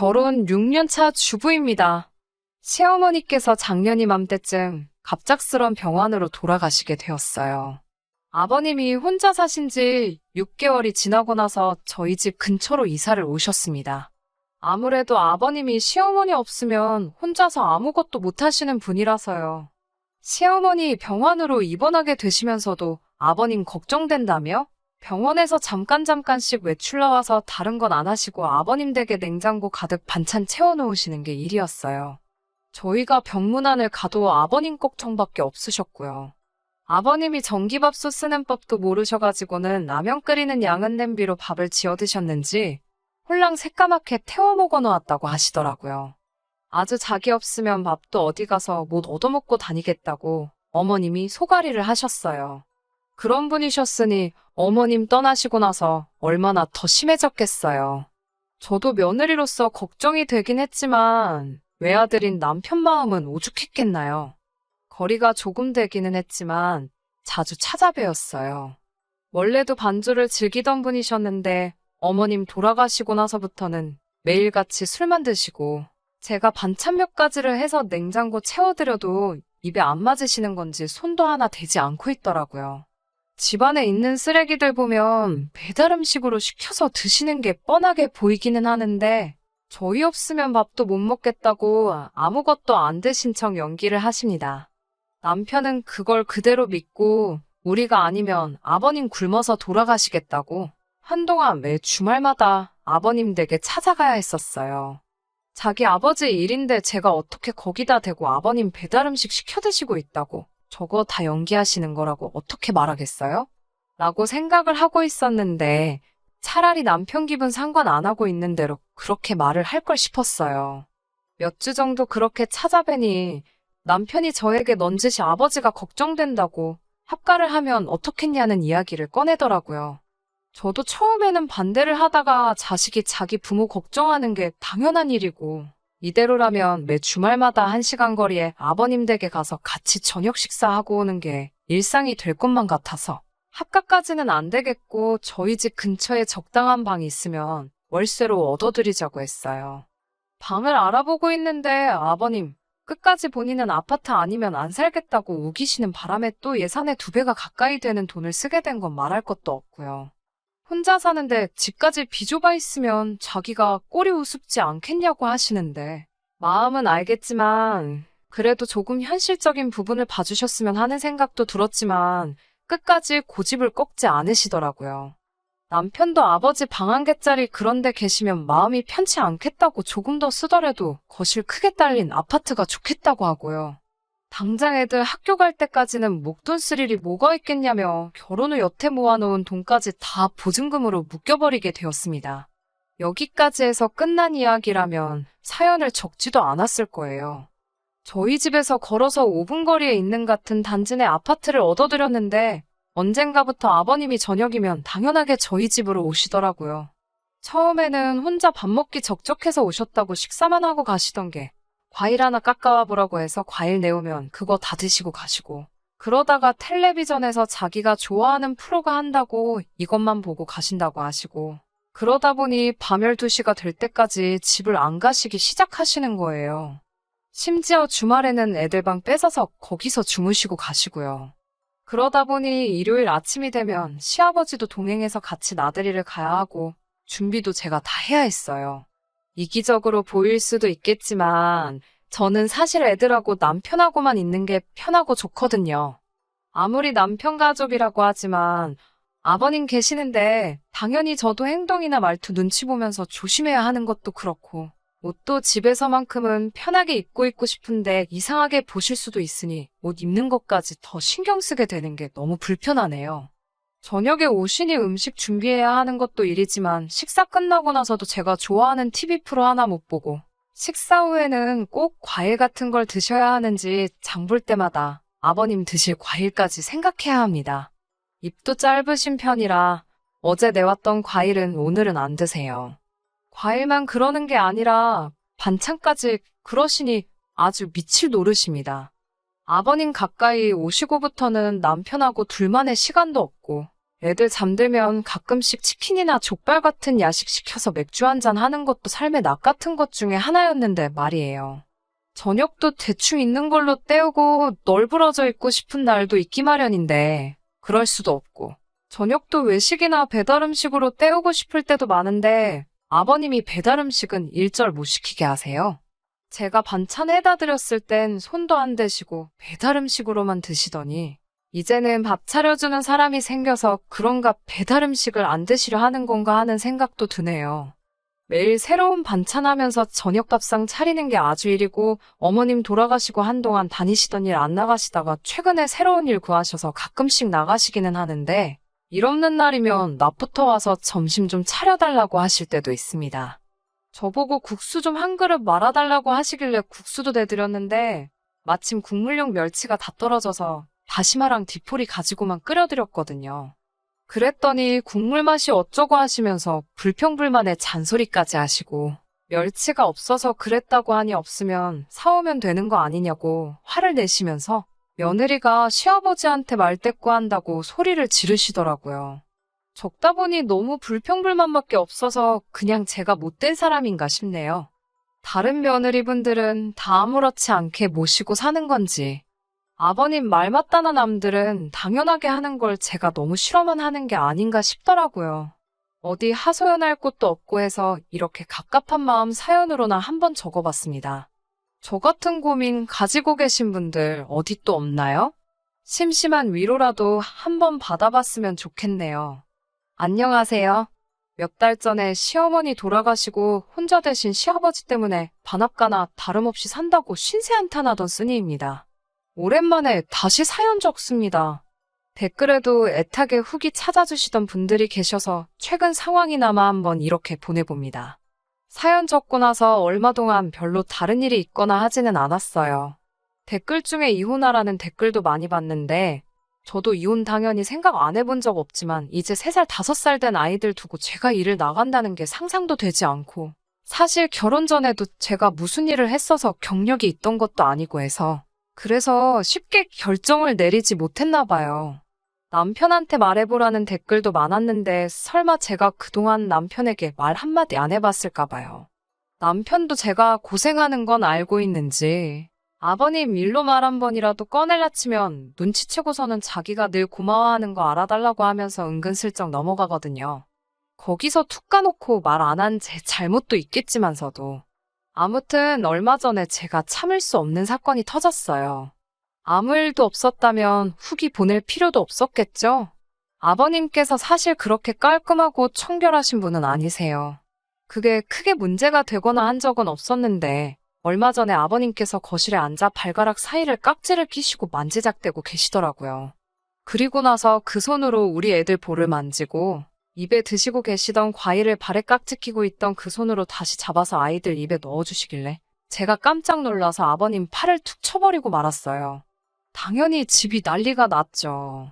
결혼 6년 차 주부입니다. 시어머니께서 작년 이맘때쯤 갑작스런 병환으로 돌아가시게 되었어요. 아버님이 혼자 사신 지 6개월이 지나고 나서 저희 집 근처로 이사를 오셨습니다. 아무래도 아버님이 시어머니 없으면 혼자서 아무것도 못하시는 분이라서요. 시어머니 병환으로 입원하게 되시면서도 아버님 걱정된다며 병원에서 잠깐씩 외출 나와서 다른 건 안 하시고 아버님 댁에 냉장고 가득 반찬 채워놓으시는 게 일이었어요. 저희가 병문안을 가도 아버님 걱정밖에 없으셨고요. 아버님이 전기밥솥 쓰는 법도 모르셔가지고는 라면 끓이는 양은 냄비로 밥을 지어 드셨는지 홀랑 새까맣게 태워 먹어 놓았다고 하시더라고요. 아주 자기 없으면 밥도 어디 가서 못 얻어먹고 다니겠다고 어머님이 소가리를 하셨어요. 그런 분이셨으니 어머님 떠나시고 나서 얼마나 더 심해졌겠어요. 저도 며느리로서 걱정이 되긴 했지만 외아들인 남편 마음은 오죽했겠나요. 거리가 조금 되기는 했지만 자주 찾아뵈었어요. 원래도 반주를 즐기던 분이셨는데 어머님 돌아가시고 나서부터는 매일같이 술만 드시고 제가 반찬 몇 가지를 해서 냉장고 채워드려도 입에 안 맞으시는 건지 손도 하나 대지 않고 있더라고요. 집안에 있는 쓰레기들 보면 배달 음식으로 시켜서 드시는 게 뻔하게 보이기는 하는데 저희 없으면 밥도 못 먹겠다고 아무것도 안 드신 척 연기를 하십니다. 남편은 그걸 그대로 믿고 우리가 아니면 아버님 굶어서 돌아가시겠다고 한동안 매 주말마다 아버님 댁에 찾아가야 했었어요. 자기 아버지 일인데 제가 어떻게 거기다 대고 아버님 배달 음식 시켜 드시고 있다고 저거 다 연기하시는 거라고 어떻게 말하겠어요? 라고 생각을 하고 있었는데 차라리 남편 기분 상관 안 하고 있는 대로 그렇게 말을 할 걸 싶었어요. 몇 주 정도 그렇게 찾아뵈니 남편이 저에게 넌지시 아버지가 걱정된다고 합가를 하면 어떻겠냐는 이야기를 꺼내더라고요. 저도 처음에는 반대를 하다가 자식이 자기 부모 걱정하는 게 당연한 일이고 이대로라면 매 주말마다 1시간 거리에 아버님 댁에 가서 같이 저녁 식사하고 오는 게 일상이 될 것만 같아서 합가까지는 안 되겠고 저희 집 근처에 적당한 방이 있으면 월세로 얻어드리자고 했어요. 방을 알아보고 있는데 아버님 끝까지 본인은 아파트 아니면 안 살겠다고 우기시는 바람에 또 예산의 2배가 가까이 되는 돈을 쓰게 된 건 말할 것도 없고요. 혼자 사는데 집까지 비좁아 있으면 자기가 꼴이 우습지 않겠냐고 하시는데 마음은 알겠지만 그래도 조금 현실적인 부분을 봐주셨으면 하는 생각도 들었지만 끝까지 고집을 꺾지 않으시더라고요. 남편도 아버지 방 한 개짜리 그런 데 계시면 마음이 편치 않겠다고 조금 더 쓰더라도 거실 크게 딸린 아파트가 좋겠다고 하고요. 당장 애들 학교 갈 때까지는 목돈 쓸 일이 뭐가 있겠냐며 결혼 후 여태 모아놓은 돈까지 다 보증금으로 묶여버리게 되었습니다. 여기까지 해서 끝난 이야기라면 사연을 적지도 않았을 거예요. 저희 집에서 걸어서 5분 거리에 있는 같은 단지 내 아파트를 얻어드렸는데 언젠가부터 아버님이 저녁이면 당연하게 저희 집으로 오시더라고요. 처음에는 혼자 밥 먹기 적적해서 오셨다고 식사만 하고 가시던 게 과일 하나 깎아와 보라고 해서 과일 내오면 그거 다 드시고 가시고 그러다가 텔레비전에서 자기가 좋아하는 프로가 한다고 이것만 보고 가신다고 하시고 그러다 보니 밤 12시가 될 때까지 집을 안 가시기 시작하시는 거예요. 심지어 주말에는 애들 방 뺏어서 거기서 주무시고 가시고요. 그러다 보니 일요일 아침이 되면 시아버지도 동행해서 같이 나들이를 가야 하고 준비도 제가 다 해야 했어요. 이기적으로 보일 수도 있겠지만 저는 사실 애들하고 남편하고만 있는 게 편하고 좋거든요. 아무리 남편 가족이라고 하지만 아버님 계시는데 당연히 저도 행동이나 말투 눈치 보면서 조심해야 하는 것도 그렇고 옷도 집에서만큼은 편하게 입고 있고 싶은데 이상하게 보실 수도 있으니 옷 입는 것까지 더 신경 쓰게 되는 게 너무 불편하네요. 저녁에 오시니 음식 준비해야 하는 것도 일이지만 식사 끝나고 나서도 제가 좋아하는 TV 프로 하나 못 보고 식사 후에는 꼭 과일 같은 걸 드셔야 하는지 장볼 때마다 아버님 드실 과일까지 생각해야 합니다. 입도 짧으신 편이라 어제 내왔던 과일은 오늘은 안 드세요. 과일만 그러는 게 아니라 반찬까지 그러시니 아주 미칠 노릇입니다. 아버님 가까이 오시고부터는 남편하고 둘만의 시간도 없고 애들 잠들면 가끔씩 치킨이나 족발 같은 야식 시켜서 맥주 한잔 하는 것도 삶의 낙 같은 것 중에 하나였는데 말이에요. 저녁도 대충 있는 걸로 때우고 널브러져 있고 싶은 날도 있기 마련인데 그럴 수도 없고 저녁도 외식이나 배달 음식으로 때우고 싶을 때도 많은데 아버님이 배달 음식은 일절 못 시키게 하세요. 제가 반찬 해다 드렸을 땐 손도 안 대시고 배달 음식으로만 드시더니 이제는 밥 차려주는 사람이 생겨서 그런가 배달 음식을 안 드시려 하는 건가 하는 생각도 드네요. 매일 새로운 반찬 하면서 저녁밥상 차리는 게 아주 일이고 어머님 돌아가시고 한동안 다니시던 일 안 나가시다가 최근에 새로운 일 구하셔서 가끔씩 나가시기는 하는데 일 없는 날이면 낮부터 와서 점심 좀 차려달라고 하실 때도 있습니다. 저보고 국수 좀 한 그릇 말아달라고 하시길래 국수도 내드렸는데 마침 국물용 멸치가 다 떨어져서 다시마랑 디포리 가지고만 끓여드렸거든요. 그랬더니 국물 맛이 어쩌고 하시면서 불평불만에 잔소리까지 하시고 멸치가 없어서 그랬다고 하니 없으면 사오면 되는 거 아니냐고 화를 내시면서 며느리가 시아버지한테 말대꾸한다고 소리를 지르시더라고요. 적다 보니 너무 불평불만밖에 없어서 그냥 제가 못된 사람인가 싶네요. 다른 며느리분들은 다 아무렇지 않게 모시고 사는 건지 아버님 말 맞다는 남들은 당연하게 하는 걸 제가 너무 싫어만 하는 게 아닌가 싶더라고요. 어디 하소연할 곳도 없고 해서 이렇게 갑갑한 마음 사연으로나 한번 적어봤습니다. 저 같은 고민 가지고 계신 분들 어디 또 없나요? 심심한 위로라도 한번 받아봤으면 좋겠네요. 안녕하세요. 몇 달 전에 시어머니 돌아가시고 혼자 되신 시아버지 때문에 반합가나 다름없이 산다고 신세한탄하던 쓰니입니다. 오랜만에 다시 사연 적습니다. 댓글에도 애타게 후기 찾아주시던 분들이 계셔서 최근 상황이나마 한번 이렇게 보내봅니다. 사연 적고 나서 얼마 동안 별로 다른 일이 있거나 하지는 않았어요. 댓글 중에 이혼하라는 댓글도 많이 봤는데 저도 이혼 당연히 생각 안 해본 적 없지만 이제 3살, 5살 된 아이들 두고 제가 일을 나간다는 게 상상도 되지 않고 사실 결혼 전에도 제가 무슨 일을 했어서 경력이 있던 것도 아니고 해서 그래서 쉽게 결정을 내리지 못했나 봐요. 남편한테 말해보라는 댓글도 많았는데 설마 제가 그동안 남편에게 말 한마디 안 해봤을까 봐요. 남편도 제가 고생하는 건 알고 있는지 아버님 일로 말 한 번이라도 꺼낼라 치면 눈치채고서는 자기가 늘 고마워하는 거 알아달라고 하면서 은근슬쩍 넘어가거든요. 거기서 툭 까놓고 말 안 한 제 잘못도 있겠지만서도 아무튼 얼마 전에 제가 참을 수 없는 사건이 터졌어요. 아무 일도 없었다면 후기 보낼 필요도 없었겠죠? 아버님께서 사실 그렇게 깔끔하고 청결하신 분은 아니세요. 그게 크게 문제가 되거나 한 적은 없었는데 얼마 전에 아버님께서 거실에 앉아 발가락 사이를 깍지를 끼시고 만지작대고 계시더라고요. 그리고 나서 그 손으로 우리 애들 볼을 만지고 입에 드시고 계시던 과일을 발에 깍지 끼고 있던 그 손으로 다시 잡아서 아이들 입에 넣어주시길래 제가 깜짝 놀라서 아버님 팔을 툭 쳐버리고 말았어요. 당연히 집이 난리가 났죠.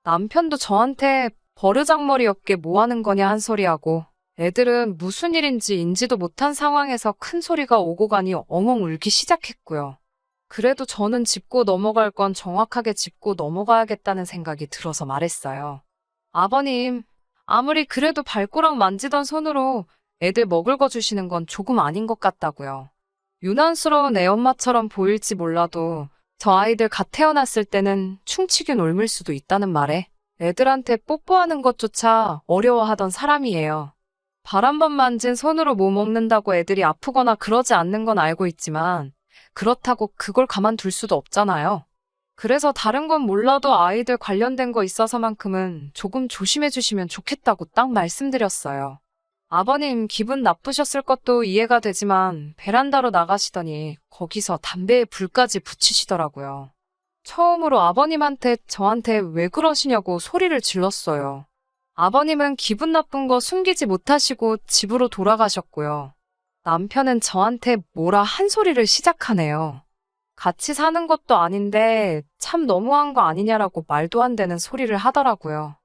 남편도 저한테 버르장머리 없게 뭐 하는 거냐 한 소리하고 애들은 무슨 일인지 인지도 못한 상황에서 큰 소리가 오고 가니 엉엉 울기 시작했고요. 그래도 저는 짚고 넘어갈 건 정확하게 짚고 넘어가야겠다는 생각이 들어서 말했어요. 아버님, 아무리 그래도 발꼬락 만지던 손으로 애들 먹을 거 주시는 건 조금 아닌 것 같다고요. 유난스러운 애엄마처럼 보일지 몰라도 저 아이들 갓 태어났을 때는 충치균 옮을 수도 있다는 말에 애들한테 뽀뽀하는 것조차 어려워하던 사람이에요. 발 한 번 만진 손으로 뭐 먹는다고 애들이 아프거나 그러지 않는 건 알고 있지만 그렇다고 그걸 가만둘 수도 없잖아요. 그래서 다른 건 몰라도 아이들 관련된 거 있어서만큼은 조금 조심해 주시면 좋겠다고 딱 말씀드렸어요. 아버님 기분 나쁘셨을 것도 이해가 되지만 베란다로 나가시더니 거기서 담배에 불까지 붙이시더라고요. 처음으로 아버님한테 저한테 왜 그러시냐고 소리를 질렀어요. 아버님은 기분 나쁜 거 숨기지 못하시고 집으로 돌아가셨고요. 남편은 저한테 뭐라 한 소리를 시작하네요. 같이 사는 것도 아닌데 참 너무한 거 아니냐라고 말도 안 되는 소리를 하더라고요.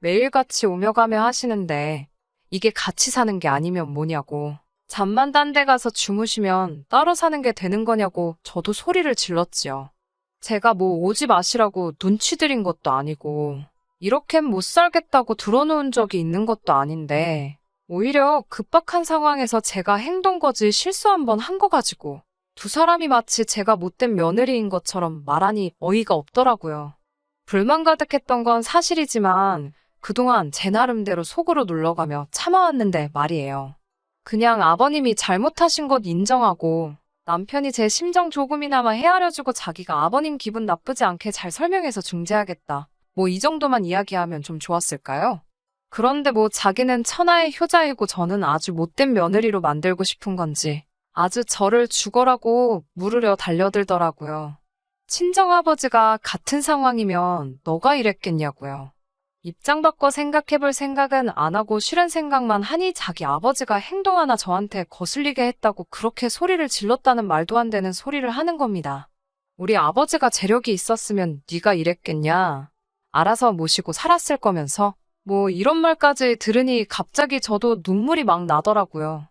매일같이 오며 가며 하시는데 이게 같이 사는 게 아니면 뭐냐고. 잠만 딴 데 가서 주무시면 따로 사는 게 되는 거냐고 저도 소리를 질렀지요. 제가 뭐 오지 마시라고 눈치 드린 것도 아니고 이렇게는 못 살겠다고 들어놓은 적이 있는 것도 아닌데, 오히려 급박한 상황에서 제가 행동 거지 실수 한 번 한 거 가지고 두 사람이 마치 제가 못된 며느리인 것처럼 말하니 어이가 없더라고요. 불만 가득했던 건 사실이지만 그동안 제 나름대로 속으로 눌러가며 참아왔는데 말이에요. 그냥 아버님이 잘못하신 것 인정하고 남편이 제 심정 조금이나마 헤아려주고 자기가 아버님 기분 나쁘지 않게 잘 설명해서 중재하겠다. 뭐 이 정도만 이야기하면 좀 좋았을까요? 그런데 뭐 자기는 천하의 효자이고 저는 아주 못된 며느리로 만들고 싶은 건지 아주 저를 죽어라고 물으려 달려들더라고요. 친정아버지가 같은 상황이면 너가 이랬겠냐고요. 입장 바꿔 생각해볼 생각은 안 하고 싫은 생각만 하니 자기 아버지가 행동 하나 저한테 거슬리게 했다고 그렇게 소리를 질렀다는 말도 안 되는 소리를 하는 겁니다. 우리 아버지가 재력이 있었으면 네가 이랬겠냐. 알아서 모시고 살았을 거면서 뭐 이런 말까지 들으니 갑자기 저도 눈물이 막 나더라고요.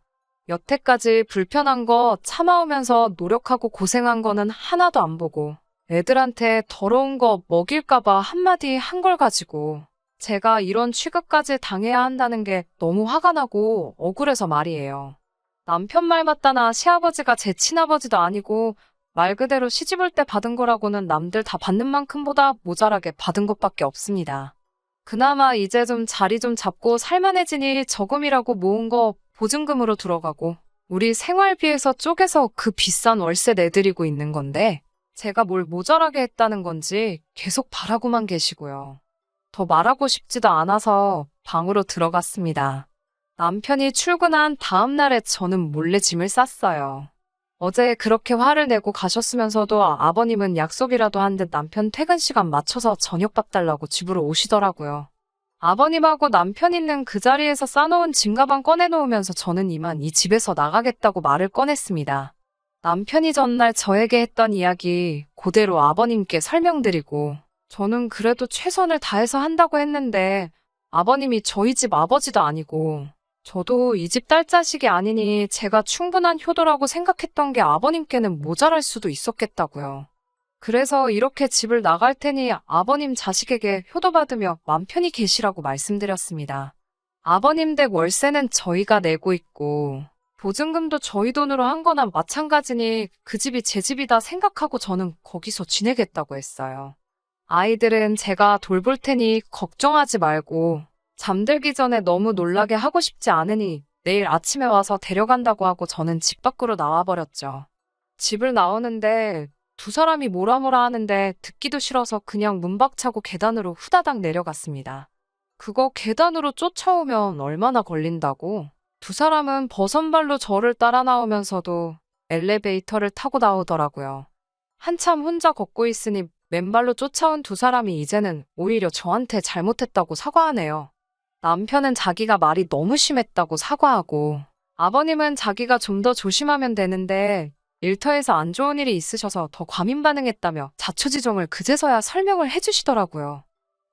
여태까지 불편한 거 참아오면서 노력하고 고생한 거는 하나도 안 보고 애들한테 더러운 거 먹일까봐 한마디 한 걸 가지고 제가 이런 취급까지 당해야 한다는 게 너무 화가 나고 억울해서 말이에요. 남편 말 맞다나 시아버지가 제 친아버지도 아니고 말 그대로 시집 올 때 받은 거라고는 남들 다 받는 만큼보다 모자라게 받은 것밖에 없습니다. 그나마 이제 좀 자리 좀 잡고 살만해지니 저금이라고 모은 거 보증금으로 들어가고 우리 생활비에서 쪼개서 그 비싼 월세 내드리고 있는 건데 제가 뭘 모자라게 했다는 건지 계속 바라고만 계시고요. 더 말하고 싶지도 않아서 방으로 들어갔습니다. 남편이 출근한 다음 날에 저는 몰래 짐을 쌌어요. 어제 그렇게 화를 내고 가셨으면서도 아버님은 약속이라도 한 듯 남편 퇴근 시간 맞춰서 저녁밥 달라고 집으로 오시더라고요. 아버님하고 남편 있는 그 자리에서 싸놓은 짐 가방 꺼내놓으면서 저는 이만 이 집에서 나가겠다고 말을 꺼냈습니다. 남편이 전날 저에게 했던 이야기 그대로 아버님께 설명드리고 저는 그래도 최선을 다해서 한다고 했는데 아버님이 저희 집 아버지도 아니고 저도 이 집 딸자식이 아니니 제가 충분한 효도라고 생각했던 게 아버님께는 모자랄 수도 있었겠다고요. 그래서 이렇게 집을 나갈 테니 아버님 자식에게 효도받으며 맘 편히 계시라고 말씀드렸습니다. 아버님 댁 월세는 저희가 내고 있고 보증금도 저희 돈으로 한 거나 마찬가지니 그 집이 제 집이다 생각하고 저는 거기서 지내겠다고 했어요. 아이들은 제가 돌볼 테니 걱정하지 말고 잠들기 전에 너무 놀라게 하고 싶지 않으니 내일 아침에 와서 데려간다고 하고 저는 집 밖으로 나와버렸죠. 집을 나오는데 두 사람이 뭐라 하는데 듣기도 싫어서 그냥 문박차고 계단으로 후다닥 내려갔습니다. 그거 계단으로 쫓아오면 얼마나 걸린다고? 두 사람은 버선발로 저를 따라 나오면서도 엘리베이터를 타고 나오더라고요. 한참 혼자 걷고 있으니 맨발로 쫓아온 두 사람이 이제는 오히려 저한테 잘못했다고 사과하네요. 남편은 자기가 말이 너무 심했다고 사과하고 아버님은 자기가 좀 더 조심하면 되는데 일터에서 안 좋은 일이 있으셔서 더 과민 반응했다며 자초지종을 그제서야 설명을 해주시더라고요.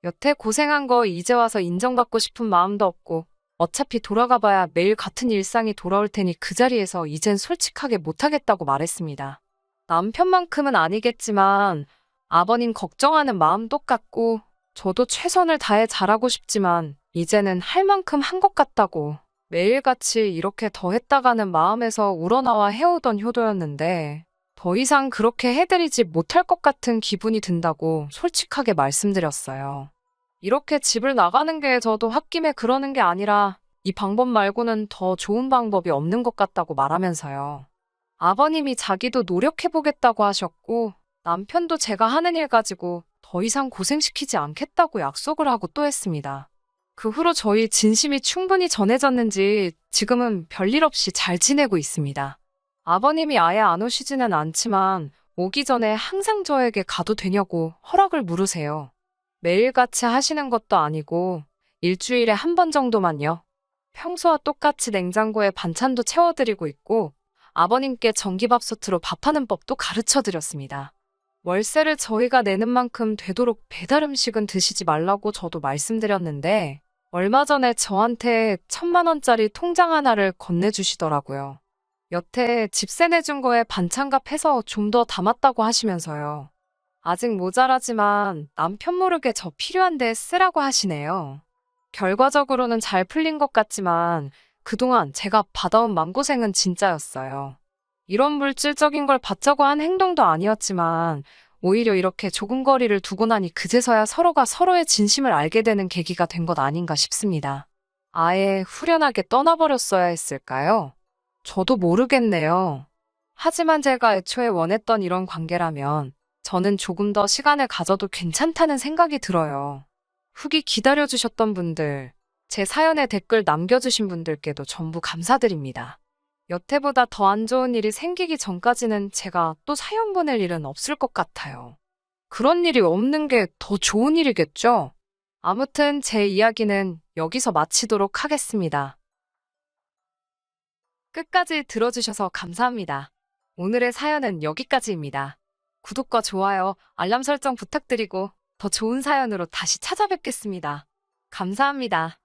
여태 고생한 거 이제 와서 인정받고 싶은 마음도 없고 어차피 돌아가봐야 매일 같은 일상이 돌아올 테니 그 자리에서 이젠 솔직하게 못하겠다고 말했습니다. 남편만큼은 아니겠지만 아버님 걱정하는 마음 똑같고 저도 최선을 다해 잘하고 싶지만 이제는 할 만큼 한 것 같다고 매일같이 이렇게 더 했다가는 마음에서 우러나와 해오던 효도였는데 더 이상 그렇게 해드리지 못할 것 같은 기분이 든다고 솔직하게 말씀드렸어요. 이렇게 집을 나가는 게 저도 홧김에 그러는 게 아니라 이 방법 말고는 더 좋은 방법이 없는 것 같다고 말하면서요. 아버님이 자기도 노력해보겠다고 하셨고 남편도 제가 하는 일 가지고 더 이상 고생시키지 않겠다고 약속을 하고 또 했습니다. 그 후로 저희 진심이 충분히 전해졌는지 지금은 별일 없이 잘 지내고 있습니다. 아버님이 아예 안 오시지는 않지만 오기 전에 항상 저에게 가도 되냐고 허락을 물으세요. 매일같이 하시는 것도 아니고 일주일에 한 번 정도만요. 평소와 똑같이 냉장고에 반찬도 채워드리고 있고 아버님께 전기밥솥으로 밥하는 법도 가르쳐드렸습니다. 월세를 저희가 내는 만큼 되도록 배달 음식은 드시지 말라고 저도 말씀드렸는데 얼마 전에 저한테 1,000만 원짜리 통장 하나를 건네주시더라고요. 여태 집세 내준 거에 반찬값 해서 좀 더 담았다고 하시면서요. 아직 모자라지만 남편 모르게 저 필요한데 쓰라고 하시네요. 결과적으로는 잘 풀린 것 같지만 그동안 제가 받아온 맘고생은 진짜였어요. 이런 물질적인 걸 받자고 한 행동도 아니었지만 오히려 이렇게 조금 거리를 두고 나니 그제서야 서로가 서로의 진심을 알게 되는 계기가 된 것 아닌가 싶습니다. 아예 후련하게 떠나버렸어야 했을까요? 저도 모르겠네요. 하지만 제가 애초에 원했던 이런 관계라면 저는 조금 더 시간을 가져도 괜찮다는 생각이 들어요. 후기 기다려주셨던 분들, 제 사연에 댓글 남겨주신 분들께도 전부 감사드립니다. 여태보다 더 안 좋은 일이 생기기 전까지는 제가 또 사연 보낼 일은 없을 것 같아요. 그런 일이 없는 게 더 좋은 일이겠죠? 아무튼 제 이야기는 여기서 마치도록 하겠습니다. 끝까지 들어주셔서 감사합니다. 오늘의 사연은 여기까지입니다. 구독과 좋아요, 알람 설정 부탁드리고 더 좋은 사연으로 다시 찾아뵙겠습니다. 감사합니다.